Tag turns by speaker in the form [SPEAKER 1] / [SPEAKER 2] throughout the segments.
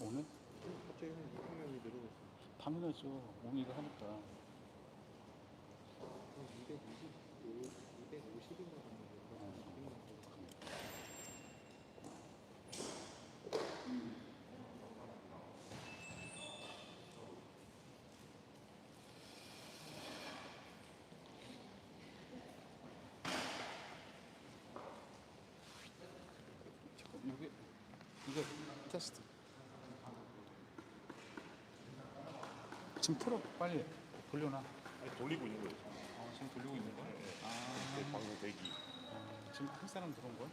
[SPEAKER 1] 오늘?
[SPEAKER 2] 갑자기 한 200명이 늘어났어.
[SPEAKER 1] 당연하죠. 옹이가 하니까.
[SPEAKER 2] 한 250인가 봤는데 벌써 200명
[SPEAKER 1] 잠깐, 이거 테스트. 지금 풀어, 빨리. 돌려놔.
[SPEAKER 3] 아니, 돌리고 있는 거예요.
[SPEAKER 1] 지금 돌리고 있는 거야?
[SPEAKER 3] 네, 방송 대기.
[SPEAKER 1] 지금 한 사람 들어온 거야?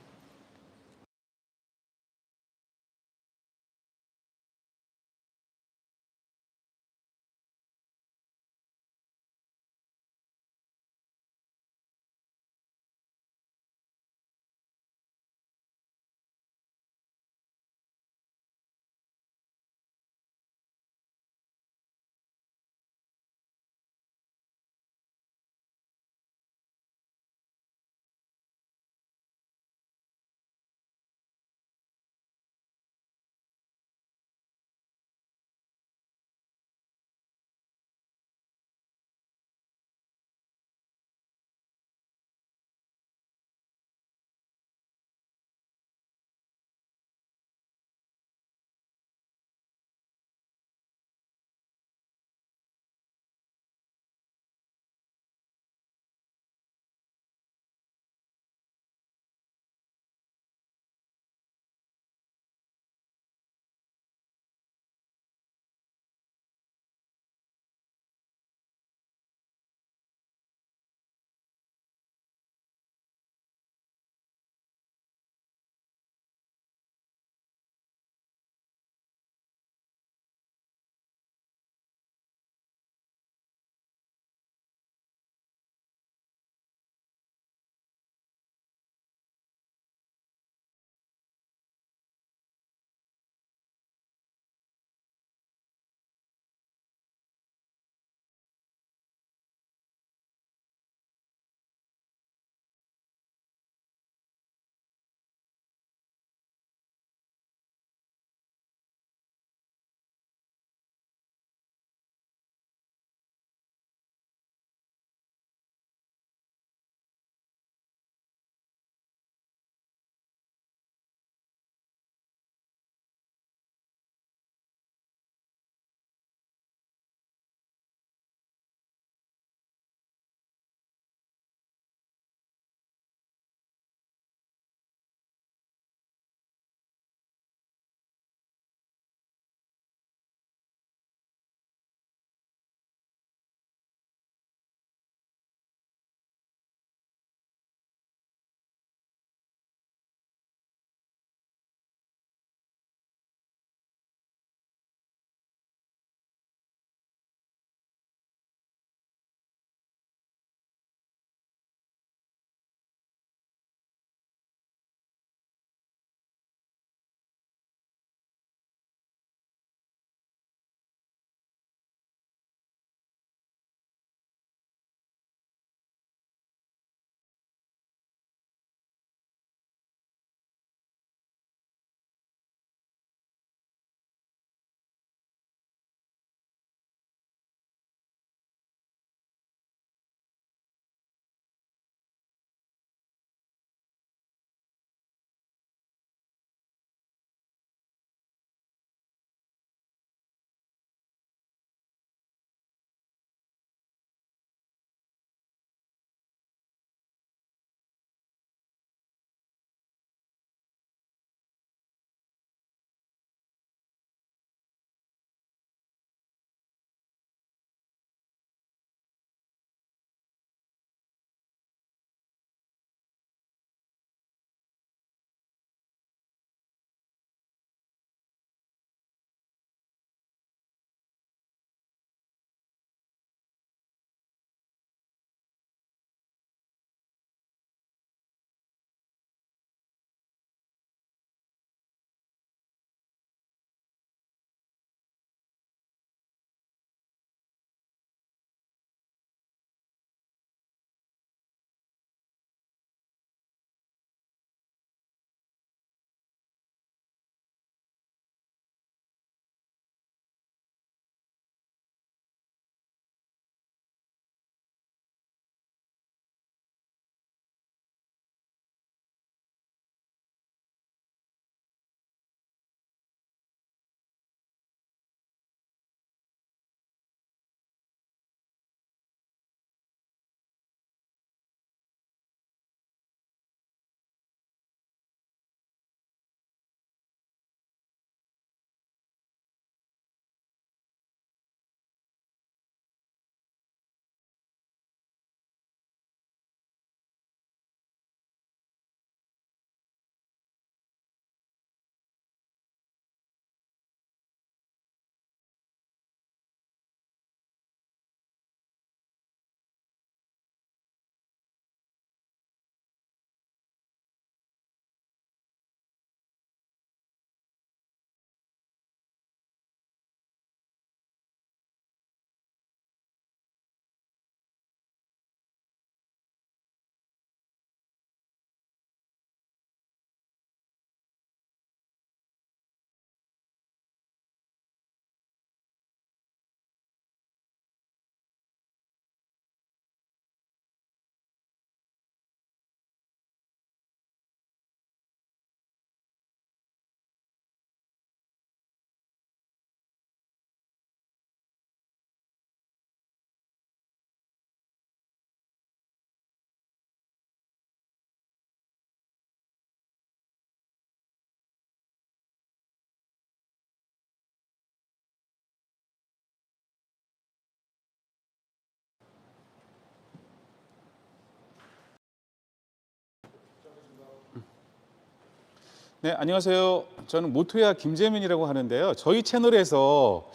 [SPEAKER 1] 네, 안녕하세요. 저는 모토야 김재민이라고 하는데요. 저희 채널에서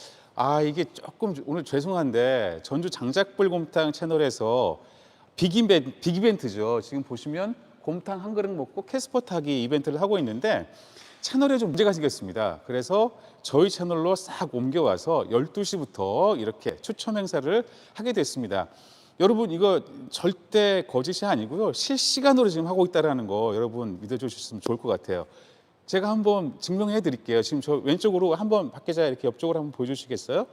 [SPEAKER 1] 이게 조금 오늘 죄송한데 전주 장작불곰탕 채널에서 빅 이벤트죠. 지금 보시면 곰탕 한 그릇 먹고 캐스퍼 타기 이벤트를 하고 있는데 채널에 좀 문제가 생겼습니다. 그래서 저희 채널로 싹 옮겨와서 12시부터 이렇게 추첨 행사를 하게 됐습니다. 여러분 이거 절대 거짓이 아니고요. 실시간으로 지금 하고 있다는 거 여러분 믿어주셨으면 좋을 것 같아요. 제가 한번 증명해 드릴게요. 지금 저 왼쪽으로 한번 박계자 이렇게 옆쪽으로 한번 보여주시겠어요?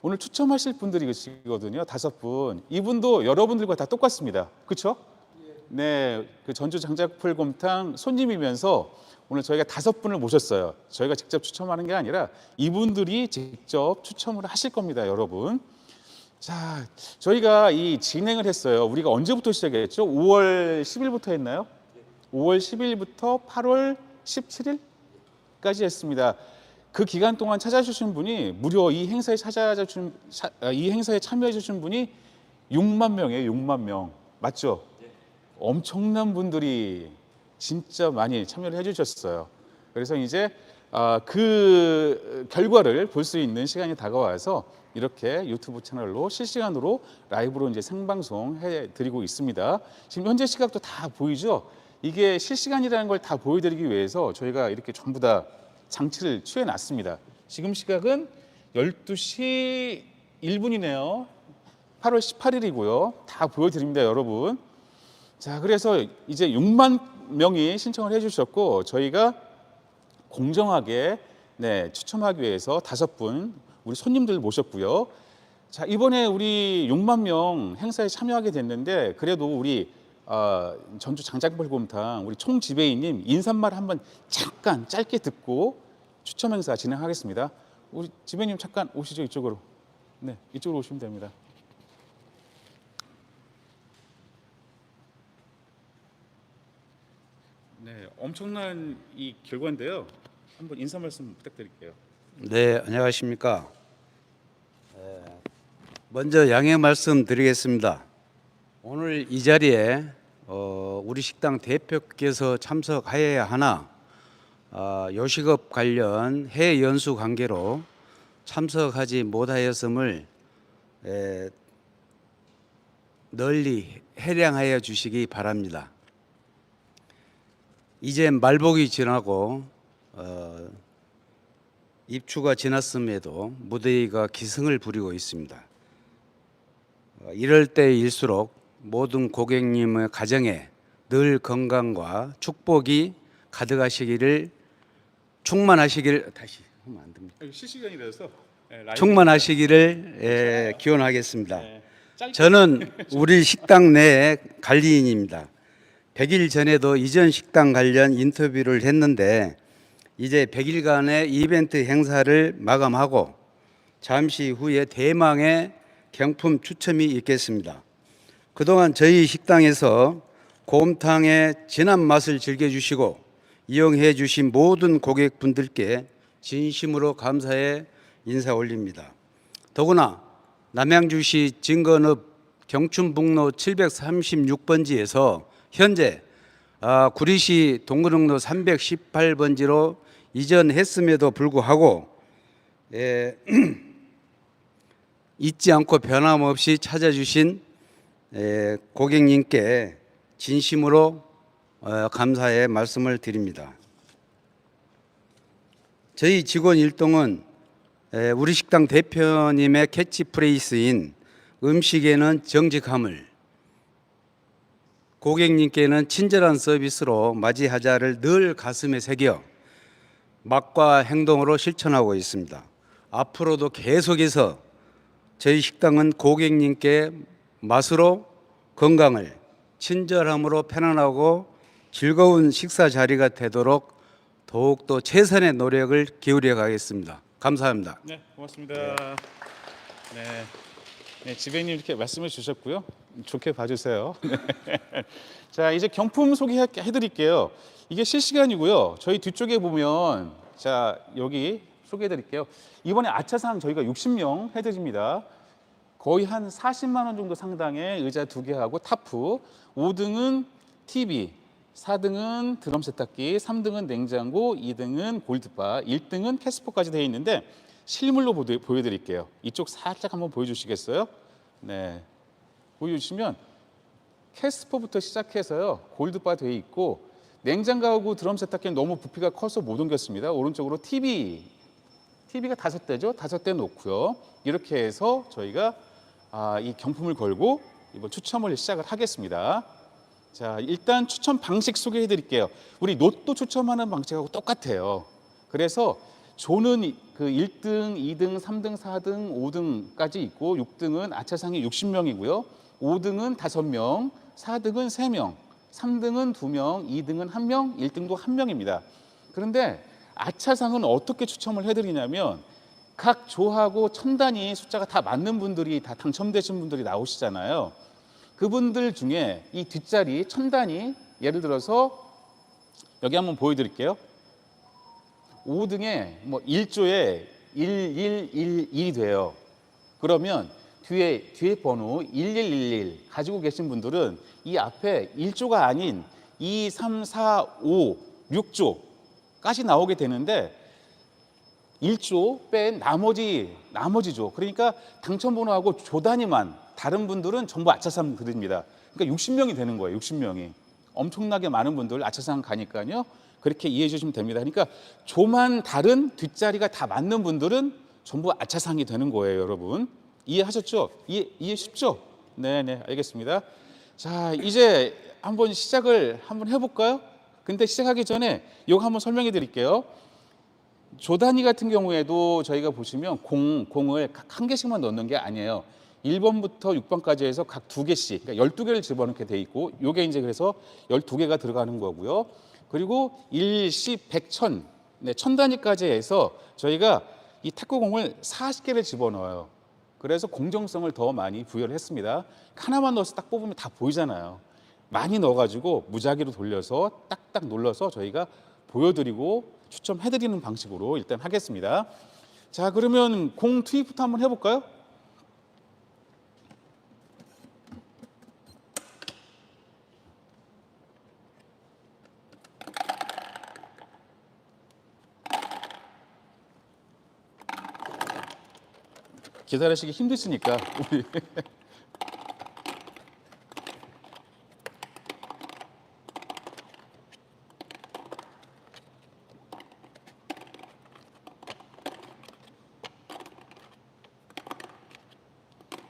[SPEAKER 1] 오늘 추첨하실 분들이 계시거든요. 5분. 이분도 여러분들과 다 똑같습니다. 그렇죠? 네, 그 전주 장작불곰탕 손님이면서 오늘 저희가 5분을 모셨어요. 저희가 직접 추첨하는 게 아니라 이분들이 직접 추첨을 하실 겁니다, 여러분. 자, 저희가 이 진행을 했어요. 우리가 언제부터 시작했죠? 5월 10일부터 했나요? 5월 10일부터 8월 17일까지 했습니다. 그 기간 동안 찾아주신 분이 무려 이 행사에 참여해 주신 분이 6만 명이에요. 6만 명. 맞죠? 엄청난 분들이 진짜 많이 참여를 해주셨어요. 그래서 이제 그 결과를 볼 수 있는 시간이 다가와서 이렇게 유튜브 채널로 실시간으로 라이브로 이제 생방송 해드리고 있습니다. 지금 현재 시각도 다 보이죠? 이게 실시간이라는 걸 다 보여드리기 위해서 저희가 이렇게 전부 다 장치를 취해놨습니다. 지금 시각은 12시 1분이네요. 8월 18일이고요. 다 보여드립니다, 여러분. 자, 그래서 이제 6만 명이 신청을 해주셨고 저희가 공정하게 추첨하기 위해서 5분 우리 손님들 모셨고요. 자, 이번에 우리 6만 명 행사에 참여하게 됐는데 그래도 우리 전주 장작불곰탕 우리 총지배인님 인사말 한번 잠깐 짧게 듣고 추첨 행사 진행하겠습니다. 우리 지배님 잠깐 오시죠, 이쪽으로. 네, 이쪽으로 오시면 됩니다. 네, 엄청난 이 결과인데요. 한번 인사 말씀 부탁드릴게요.
[SPEAKER 4] 네, 안녕하십니까. 먼저 양해 말씀드리겠습니다. 오늘 이 자리에 우리 식당 대표께서 참석하여야 하나 요식업 관련 해외 연수 관계로 참석하지 못하였음을 널리 해량하여 주시기 바랍니다. 이제 말복이 지나고 입추가 지났음에도 무더위가 기승을 부리고 있습니다. 이럴 때일수록 모든 고객님의 가정에 늘 건강과 축복이 가득하시기를 충만하시기를 다시 하면 안 됩니다.
[SPEAKER 1] 실시간이라서
[SPEAKER 4] 충만하시기를 기원하겠습니다. 저는 우리 식당 내 관리인입니다. 100일 전에도 이전 식당 관련 인터뷰를 했는데 이제 100일간의 이벤트 행사를 마감하고 잠시 후에 대망의 경품 추첨이 있겠습니다. 그동안 저희 식당에서 곰탕의 진한 맛을 즐겨주시고 이용해 주신 모든 고객분들께 진심으로 감사의 인사 올립니다. 더구나 남양주시 진건읍 경춘북로 736번지에서 현재 구리시 동근흥로 318번지로 이전했음에도 불구하고 잊지 않고 변함없이 찾아주신 고객님께 진심으로 감사의 말씀을 드립니다. 저희 직원 일동은 우리 식당 대표님의 캐치프레이스인 음식에는 정직함을, 고객님께는 친절한 서비스로 맞이하자를 늘 가슴에 새겨 말과 행동으로 실천하고 있습니다. 앞으로도 계속해서 저희 식당은 고객님께 맛으로 건강을, 친절함으로 편안하고 즐거운 식사 자리가 되도록 더욱더 최선의 노력을 기울여 가겠습니다. 감사합니다.
[SPEAKER 1] 네, 고맙습니다. 네, 지배님 이렇게 말씀해 주셨고요. 좋게 봐주세요. 자, 이제 경품 소개해 드릴게요. 이게 실시간이고요. 저희 뒤쪽에 보면 자, 여기 소개해 드릴게요. 이번에 아차상 저희가 60명 해드립니다. 거의 한 40만 원 정도 상당의 의자 2개하고 타프, 5등은 TV, 4등은 드럼 세탁기, 3등은 냉장고, 2등은 골드바, 1등은 캐스퍼까지 되어 있는데 실물로 보여드릴게요. 이쪽 살짝 한번 보여주시겠어요? 네, 보여주시면 캐스퍼부터 시작해서요. 골드바 되어 있고 냉장고하고 드럼 세탁기는 너무 부피가 커서 못 옮겼습니다. 오른쪽으로 TV가 5대죠. 5대 놓고요. 이렇게 해서 저희가 이 경품을 걸고 이번 추첨을 시작을 하겠습니다. 자, 일단 추첨 방식 소개해 드릴게요. 우리 로또 추첨하는 방식하고 똑같아요. 그래서 조는 그 1등, 2등, 3등, 4등, 5등까지 있고 6등은 아차상이 60명이고요. 5등은 5명, 4등은 3명, 3등은 2명, 2등은 1명, 1등도 1명입니다. 그런데 아차상은 어떻게 추첨을 해드리냐면 각 조하고 천단위 숫자가 다 맞는 분들이 다 당첨되신 분들이 나오시잖아요. 그분들 중에 이 뒷자리 천단위 예를 들어서 여기 한번 보여드릴게요. 5등에 뭐 1조에 1111이 돼요. 그러면 뒤에 번호 1111 가지고 계신 분들은 이 앞에 1조가 아닌 2, 3, 4, 5, 6조까지 나오게 되는데 1조 뺀 나머지죠. 그러니까 당첨번호하고 조 단위만 다른 분들은 전부 아차상 드립니다. 그러니까 60명이 되는 거예요. 60명이. 엄청나게 많은 분들 아차상 가니까요. 그렇게 이해해 주시면 됩니다. 그러니까 조만 다른 뒷자리가 다 맞는 분들은 전부 아차상이 되는 거예요, 여러분. 이해하셨죠? 이해 쉽죠? 네네, 알겠습니다. 자, 이제 한번 시작을 한번 해볼까요? 근데 시작하기 전에 이거 한번 설명해 드릴게요. 조 단위 같은 경우에도 저희가 보시면 공을 각 한 개씩만 넣는 게 아니에요. 1번부터 6번까지 해서 각 2개씩, 그러니까 12개를 집어넣게 돼 있고, 요게 이제 그래서 12개가 들어가는 거고요. 그리고 1, 10, 100, 1000, 네, 1000 단위까지 해서 저희가 이 탁구공을 40개를 집어넣어요. 그래서 공정성을 더 많이 부여를 했습니다. 하나만 넣어서 딱 뽑으면 다 보이잖아요. 많이 넣어가지고 무작위로 돌려서 딱딱 눌러서 저희가 보여드리고 추첨해드리는 방식으로 일단 하겠습니다. 자, 그러면 공 투입부터 한번 해볼까요? 기다리시기 힘드시니까 우리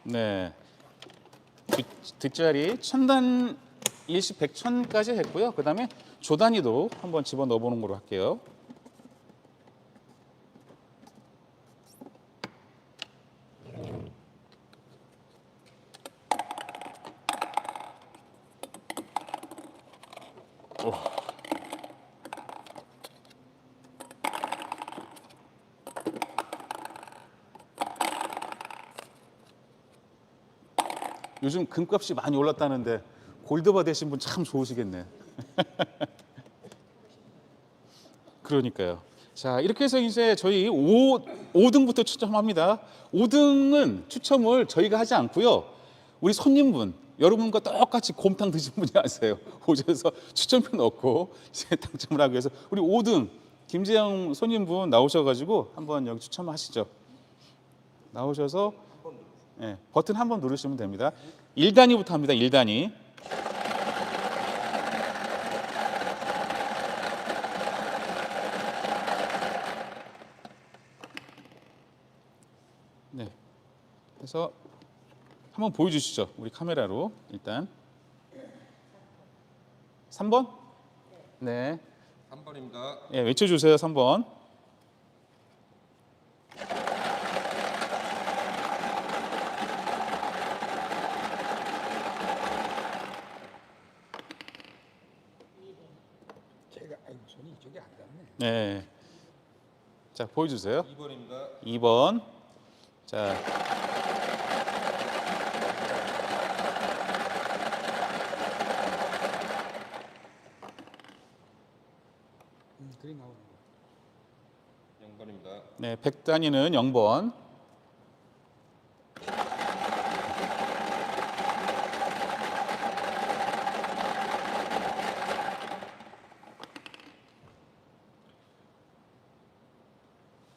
[SPEAKER 1] 네, 뒷자리 천단 20, 100, 1000까지 했고요. 그 다음에 조 단위도 한번 집어넣어 보는 걸로 할게요. 요즘 금값이 많이 올랐다는데 골드바 되신 분 참 좋으시겠네. 그러니까요. 자, 이렇게 해서 이제 저희 5등부터 추첨합니다. 5등은 추첨을 저희가 하지 않고요. 우리 손님분, 여러분과 똑같이 곰탕 드신 분이 아세요. 오셔서 추첨표 넣고 이제 당첨을 하기 위해서 우리 5등 김재영 손님분 나오셔가지고 한번 여기 추첨하시죠. 나오셔서 네, 버튼 한번 누르시면 됩니다. 1단위부터 합니다. 1단위. 네. 그래서 한번 보여주시죠. 우리 카메라로 일단. 3번? 네.
[SPEAKER 3] 3번입니다.
[SPEAKER 1] 예, 외쳐주세요. 3번.
[SPEAKER 2] 손이 이쪽에 안 닿네.
[SPEAKER 1] 네. 자, 보여주세요.
[SPEAKER 3] 2번입니다.
[SPEAKER 1] 2번. 자.
[SPEAKER 2] 그림 나오는 거.
[SPEAKER 3] 0번입니다.
[SPEAKER 1] 네, 100단위는 0번.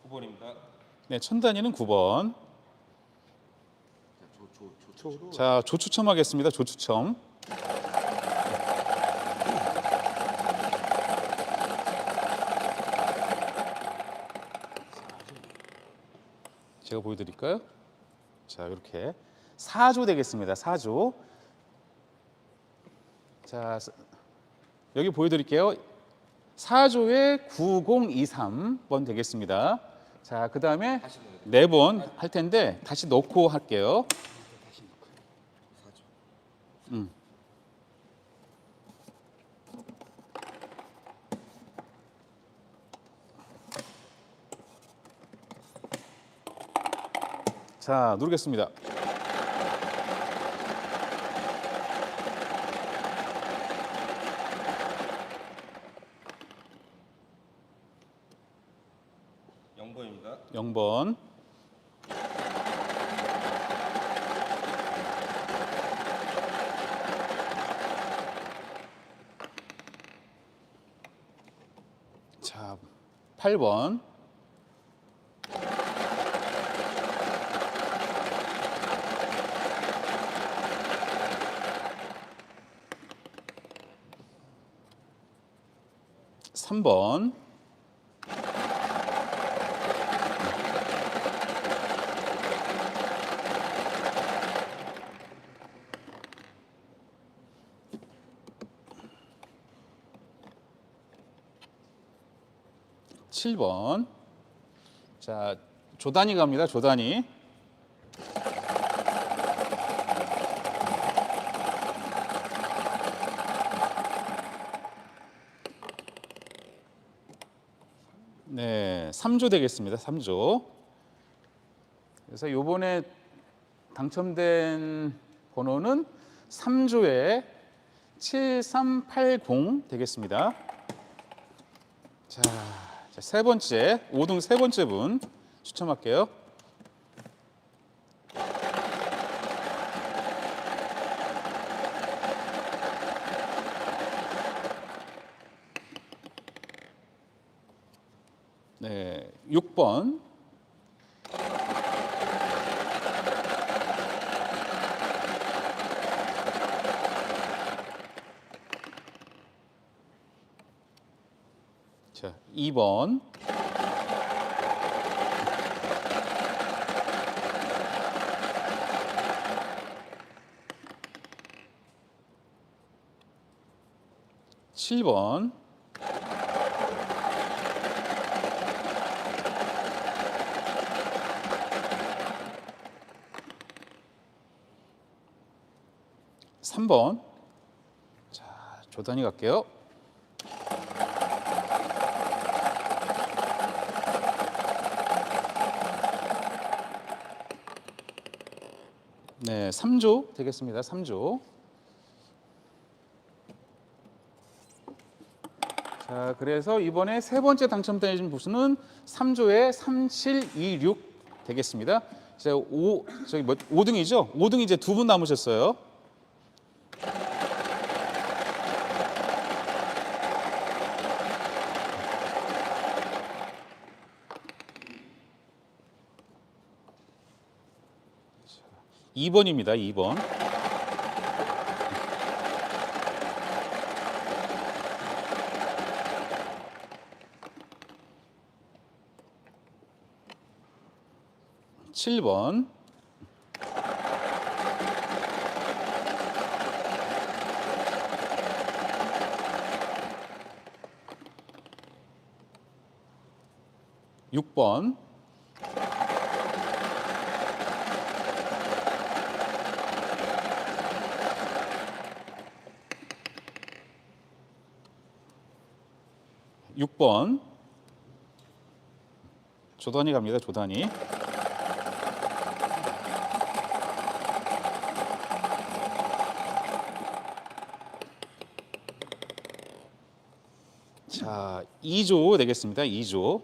[SPEAKER 3] 9번입니다.
[SPEAKER 1] 네, 천 단위는 9번.
[SPEAKER 2] 조로
[SPEAKER 1] 자, 조추첨하겠습니다. 조추첨. 제가 보여드릴까요? 자, 이렇게 4조 되겠습니다. 4조. 자, 여기 보여드릴게요. 4조에 9023번 되겠습니다. 자, 그 다음에 4번 할 텐데 다시 넣고 할게요.
[SPEAKER 2] 다시 넣고.
[SPEAKER 1] 자, 누르겠습니다.
[SPEAKER 3] 영번입니다.
[SPEAKER 1] 0번. 자, 8번. 삼번 7번. 자, 조단위 갑니다. 조단위. 네, 3조 되겠습니다. 3조. 그래서 요번에 당첨된 번호는 3조에 7380 되겠습니다. 자, 세 번째, 5등 세 번째 분 추첨할게요. 네, 6번. 자, 2번. 칠 번. 삼 번. 자, 조단위 갈게요. 네, 3조 되겠습니다. 3조. 자, 그래서 이번에 세 번째 당첨된 부수는 3조에 3726 되겠습니다. 자, 5등이죠? 5등 이제 두 분 남으셨어요. 자, 2번입니다. 2번. 칠 번. 육 번. 육 번. 조단위 갑니다. 조단위. 자, 2조 되겠습니다. 2조.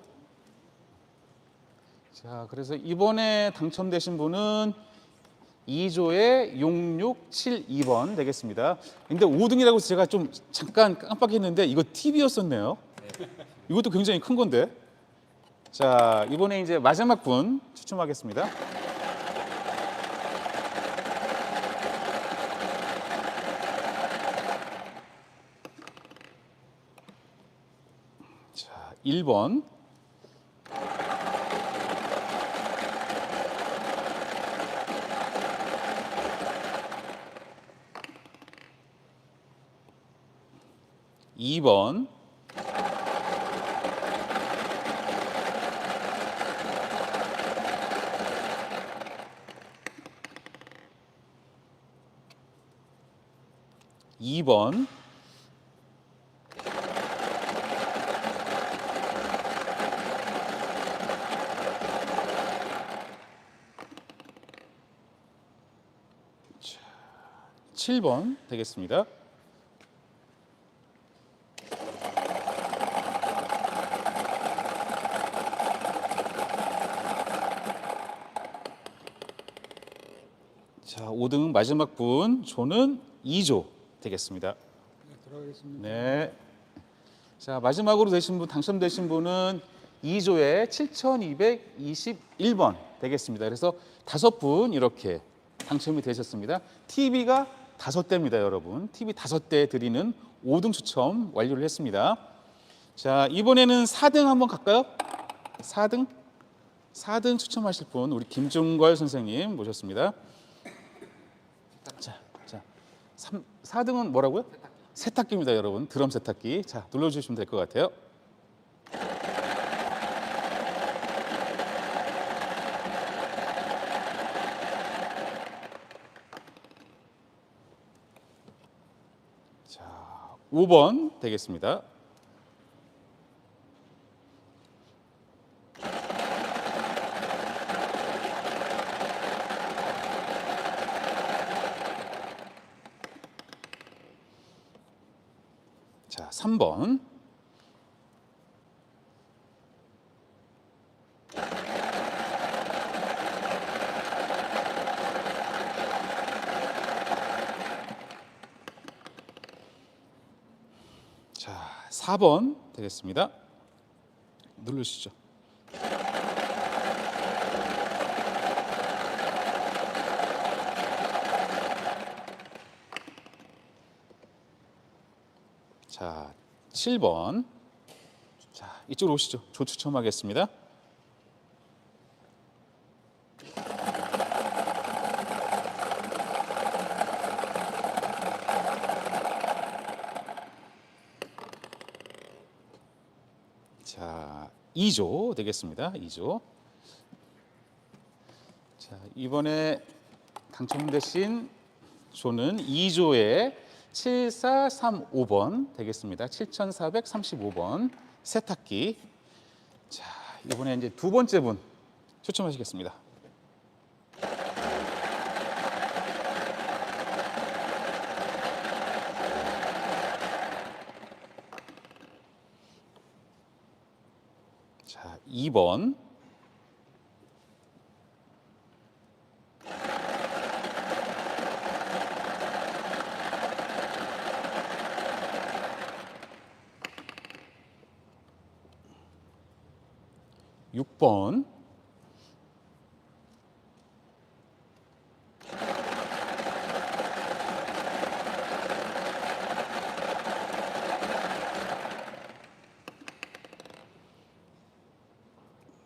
[SPEAKER 1] 자, 그래서 이번에 당첨되신 분은 2조에 6672번 되겠습니다. 근데 5등이라고 해서 제가 좀 잠깐 깜빡했는데 이거 TV였었네요. 이것도 굉장히 큰 건데. 자, 이번에 이제 마지막 분 추첨하겠습니다. 자, 1번. 이 번. 이 번. 자, 7번 되겠습니다. 자, 5등 마지막 분 조는 2조 되겠습니다.
[SPEAKER 2] 네, 들어가겠습니다.
[SPEAKER 1] 네. 자, 마지막으로 되신 분 당첨되신 분은 2조에 7,221번 되겠습니다. 그래서 5분 이렇게 당첨이 되셨습니다. TV가 5대입니다, 여러분. TV 5대 드리는 5등 추첨 완료를 했습니다. 자, 이번에는 4등 한번 갈까요? 4등? 4등 추첨하실 분 우리 김종걸 선생님 모셨습니다. 자, 4등은 뭐라고요? 세탁기입니다, 여러분. 드럼 세탁기. 자, 눌러주시면 될 것 같아요. 자, 5번 되겠습니다. 자, 3번. 자, 4번 되겠습니다. 누르시죠. 자, 7번. 자, 이쪽으로 오시죠. 조 추첨하겠습니다. 자, 2조 되겠습니다. 2조. 자, 이번에 당첨되신 조는 2조에 7435번 되겠습니다. 7435번 세탁기. 자, 이번에 이제 두 번째 분 추첨하시겠습니다. 자, 2번. 육 번.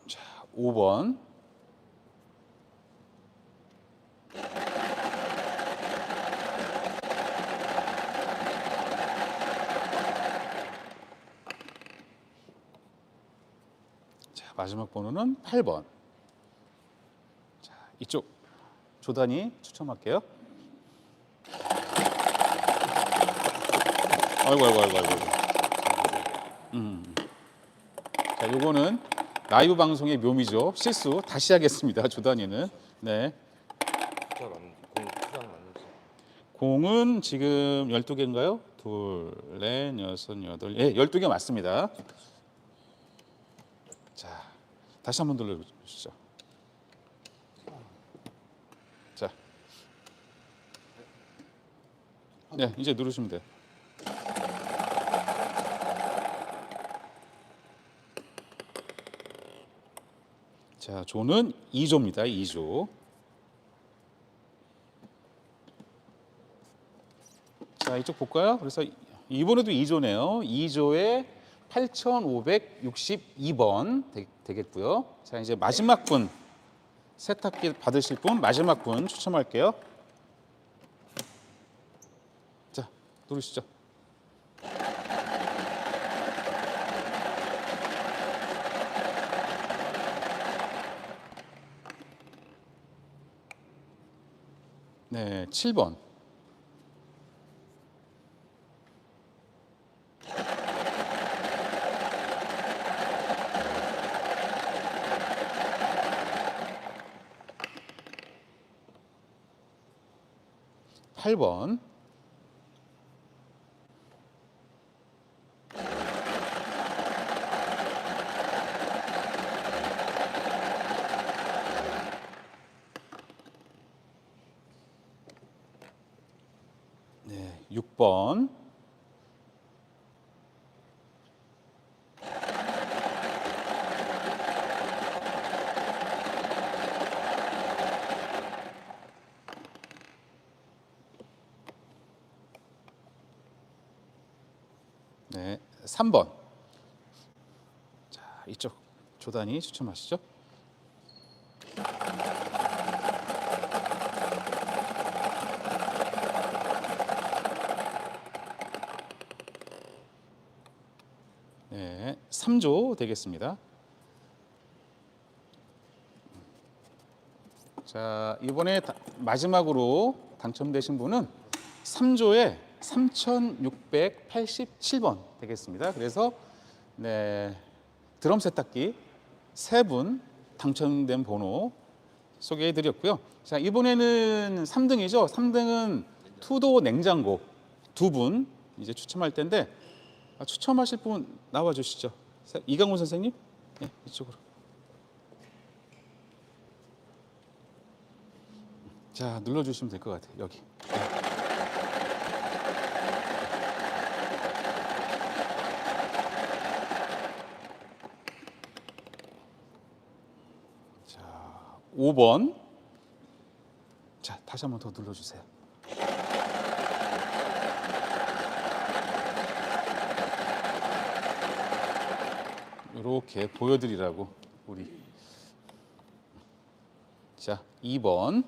[SPEAKER 1] 자, 5번. 자, 마지막 번호는 8번. 자, 이쪽 조단위 추첨할게요. 아이고. 자, 요거는 라이브 방송의 묘미죠. 실수 다시 하겠습니다. 조단위는. 네.
[SPEAKER 3] 숫자 공 수상 맞는지.
[SPEAKER 1] 공은 지금 12개인가요? 둘, 넷, 여섯, 여덟. 예, 12개 맞습니다. 자, 다시 한번 눌러주시죠. 자. 네, 이제 누르시면 돼요. 자, 조는 2조입니다. 2조. 자, 이쪽 볼까요? 그래서 이번에도 2조네요. 2조에 8,562번 되겠고요. 자, 이제 마지막 분 세탁기 받으실 분 마지막 분 추첨할게요. 자, 누르시죠. 네, 7번. 팔번 네, 6번. 네, 3번. 자, 이쪽 조단위 추첨하시죠. 네, 3조 되겠습니다. 자, 이번에 마지막으로 당첨되신 분은 3조에 3,687번 되겠습니다. 그래서 네, 드럼 세탁기 3분 당첨된 번호 소개해 드렸고요. 자, 이번에는 3등이죠. 3등은 투도 냉장고 2분 이제 추첨할 텐데 추첨하실 분 나와 주시죠. 이강훈 선생님. 네, 이쪽으로. 자, 눌러 주시면 될 것 같아요. 여기. 자, 5번. 자, 다시 한 번 더 눌러 주세요. 이렇게 보여드리라고 우리. 자, 2번.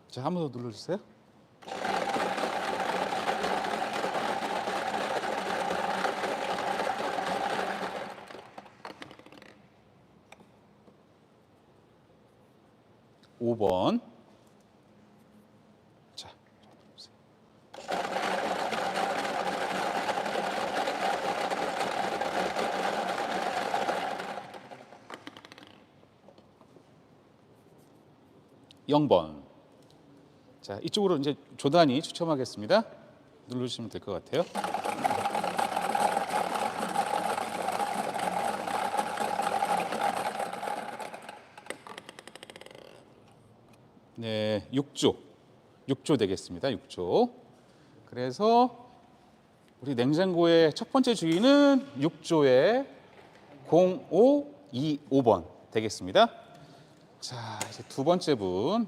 [SPEAKER 1] 자, 한 번 더 눌러주세요. 오 번. 자, 영번. 자, 이쪽으로 이제 조단위 추첨하겠습니다. 눌러주시면 될 것 같아요. 네, 6조 되겠습니다. 6조. 그래서 우리 냉장고의 첫 번째 주인은 6조의 0525번 되겠습니다. 자, 이제 두 번째 분.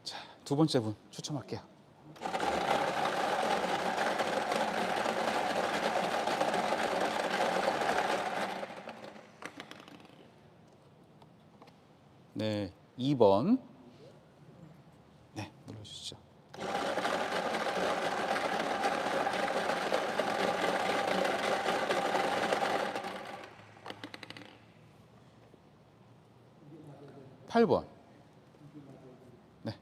[SPEAKER 1] 자, 두 번째 분 추첨할게요. 네, 2번. 네, 눌러주시죠. 팔 번. 네.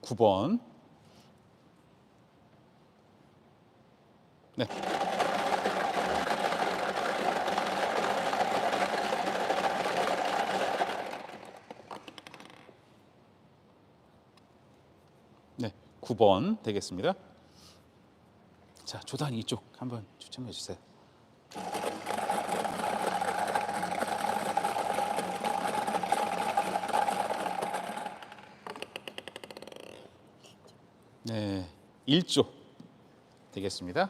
[SPEAKER 1] 구 번. 네. 네, 9번 되겠습니다. 자, 조단위 이쪽 한번 추첨해 주세요. 네, 1조 되겠습니다.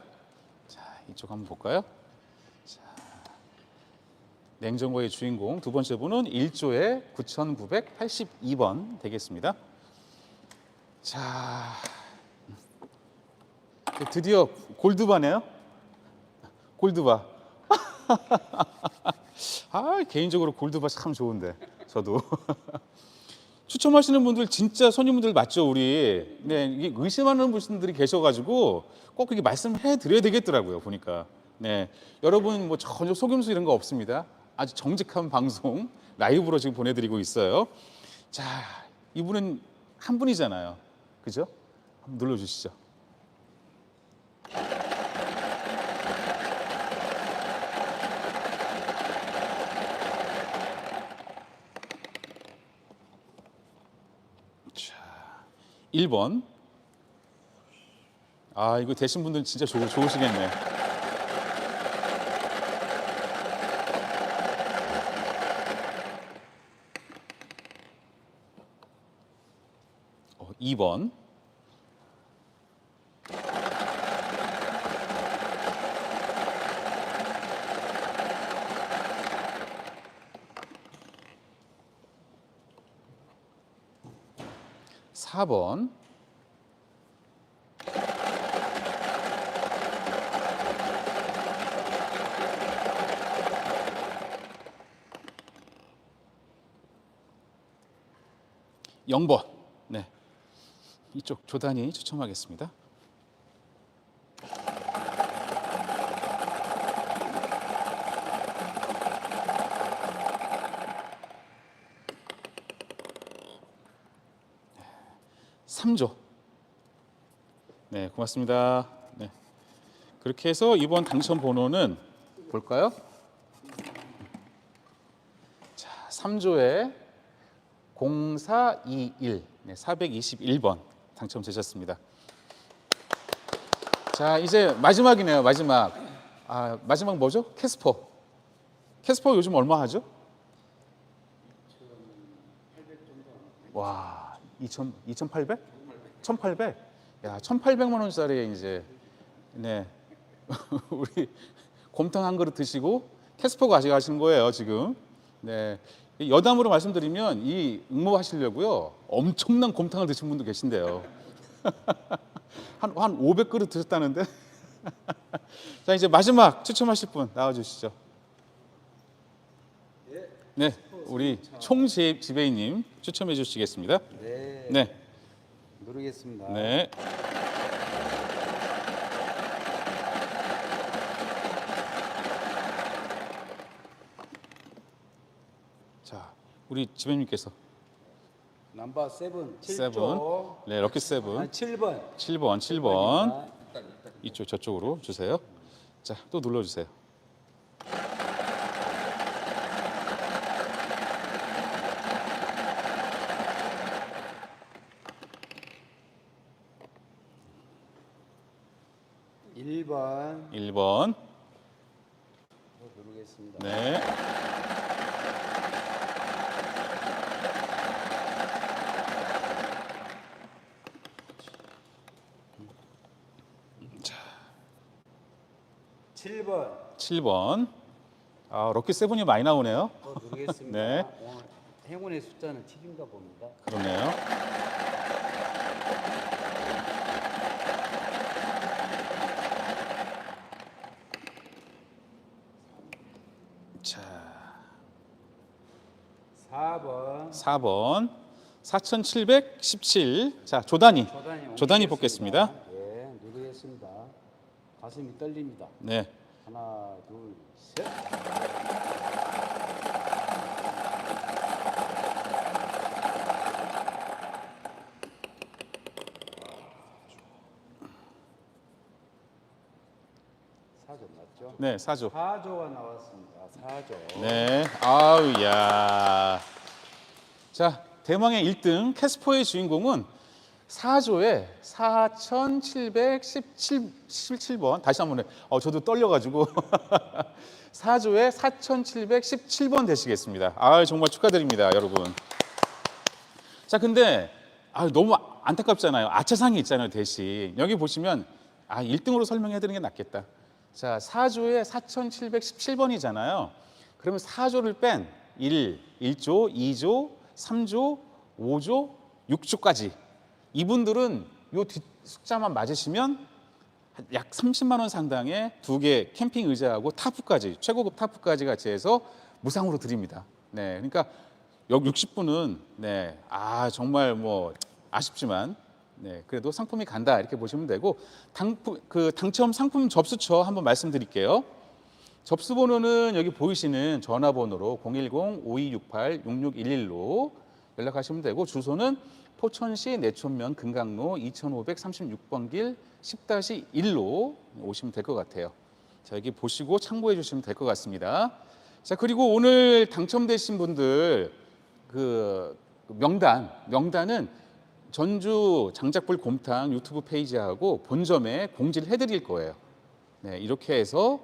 [SPEAKER 1] 자, 이쪽 한번 볼까요? 자, 냉정고의 주인공 두 번째 분은 1조의 9,982번 되겠습니다. 자, 드디어 골드바네요. 골드바. 아, 개인적으로 골드바 참 좋은데 저도. 추첨하시는 분들 진짜 손님분들 맞죠, 우리. 네, 이게 의심하는 분들이 계셔가지고 꼭 그렇게 말씀해 드려야 되겠더라고요, 보니까. 네, 여러분 뭐 전혀 속임수 이런 거 없습니다. 아주 정직한 방송 라이브로 지금 보내드리고 있어요. 자, 이분은 한 분이잖아요, 그죠? 한번 눌러주시죠. 자, 1번. 아, 이거 되신 분들 진짜 좋으시겠네. 어, 2번. 사 번. 영번. 네. 이쪽 조단이 추첨하겠습니다. 삼조. 네, 고맙습니다. 네. 그렇게 해서 이번 당첨 번호는 볼까요? 자, 3조에 0421, 네, 421번 당첨되셨습니다. 자, 이제 마지막이네요, 마지막. 아, 마지막 뭐죠? 캐스퍼. 캐스퍼 요즘 얼마 하죠? 와, 2,800? 1,800? 야, 1,800만 원짜리 이제, 네. 우리 곰탕 한 그릇 드시고 캐스퍼 가져가시는 거예요, 지금. 네. 여담으로 말씀드리면 이 응모하시려고요, 엄청난 곰탕을 드신 분도 계신데요. 한 500그릇 드셨다는데. 자, 이제 마지막 추첨하실 분 나와주시죠. 네, 우리 총지배인님 추첨해 주시겠습니다.
[SPEAKER 4] 네.
[SPEAKER 1] 네,
[SPEAKER 4] 누르겠습니다.
[SPEAKER 1] 네. 자, 우리 지배님께서
[SPEAKER 4] 넘버 7,
[SPEAKER 1] 세븐.
[SPEAKER 4] 7조.
[SPEAKER 1] 네, 럭키 세븐.
[SPEAKER 4] 7번.
[SPEAKER 1] 7번. 이쪽 저쪽으로 주세요. 자, 또 눌러주세요.
[SPEAKER 4] 일 번
[SPEAKER 1] 1번.
[SPEAKER 4] 누르겠습니다.
[SPEAKER 1] 네. 자,
[SPEAKER 4] 7번
[SPEAKER 1] 7번. 아, 럭키 세븐이 많이 나오네요.
[SPEAKER 4] 누르겠습니다.
[SPEAKER 1] 네.
[SPEAKER 4] 오늘 행운의 숫자는 7인가 봅니다.
[SPEAKER 1] 그러네요. 자,
[SPEAKER 4] 4번
[SPEAKER 1] 4번. 4,717. 자, 조단이. 조단이 뽑겠습니다.
[SPEAKER 4] 네, 누르겠습니다. 가슴이 떨립니다.
[SPEAKER 1] 네.
[SPEAKER 4] 하나, 둘, 셋. 사조 맞죠?
[SPEAKER 1] 네, 4조.
[SPEAKER 4] 4조가 나왔습니다. 4조.
[SPEAKER 1] 네. 아우, 야. 자, 대망의 1등 캐스퍼의 주인공은 4조에 4,717번. 다시 한번 해. 저도 떨려가지고. 4조에 4,717번 되시겠습니다. 아, 정말 축하드립니다, 여러분. 자, 근데 너무 안타깝잖아요. 아차상이 있잖아요, 대신. 여기 보시면 1등으로 설명해 드리는 게 낫겠다. 자, 4조에 4,717번이잖아요. 그러면 4조를 뺀 1조, 2조, 3조, 5조, 6조까지. 이분들은 요 뒷 숫자만 맞으시면 약 30만 원 상당의 2개 캠핑 의자하고 타프까지, 최고급 타프까지 같이 해서 무상으로 드립니다. 네, 그러니까 여기 60분은 네, 정말 뭐 아쉽지만 네, 그래도 상품이 간다 이렇게 보시면 되고 당첨 상품 접수처 한번 말씀드릴게요. 접수번호는 여기 보이시는 전화번호로 010-5268-6611로 연락하시면 되고 주소는 포천시 내촌면 금강로 2536번 길 10-1로 오시면 될 것 같아요. 자, 여기 보시고 참고해 주시면 될 것 같습니다. 자, 그리고 오늘 당첨되신 분들 그 명단은 전주 장작불 곰탕 유튜브 페이지하고 본점에 공지를 해드릴 거예요. 네, 이렇게 해서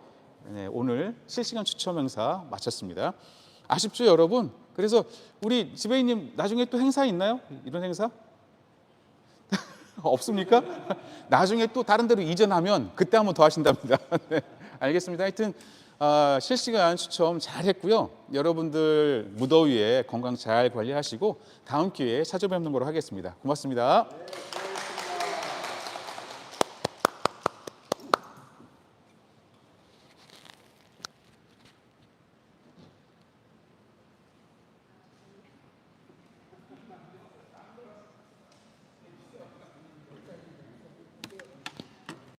[SPEAKER 1] 네, 오늘 실시간 추첨 행사 마쳤습니다. 아쉽죠, 여러분? 그래서 우리 지배인님 나중에 또 행사 있나요? 이런 행사? 없습니까? 나중에 또 다른 데로 이전하면 그때 한번 더 하신답니다. 네, 알겠습니다. 하여튼 실시간 추첨 잘 했고요. 여러분들 무더위에 건강 잘 관리하시고 다음 기회에 찾아뵙는 걸로 하겠습니다. 고맙습니다.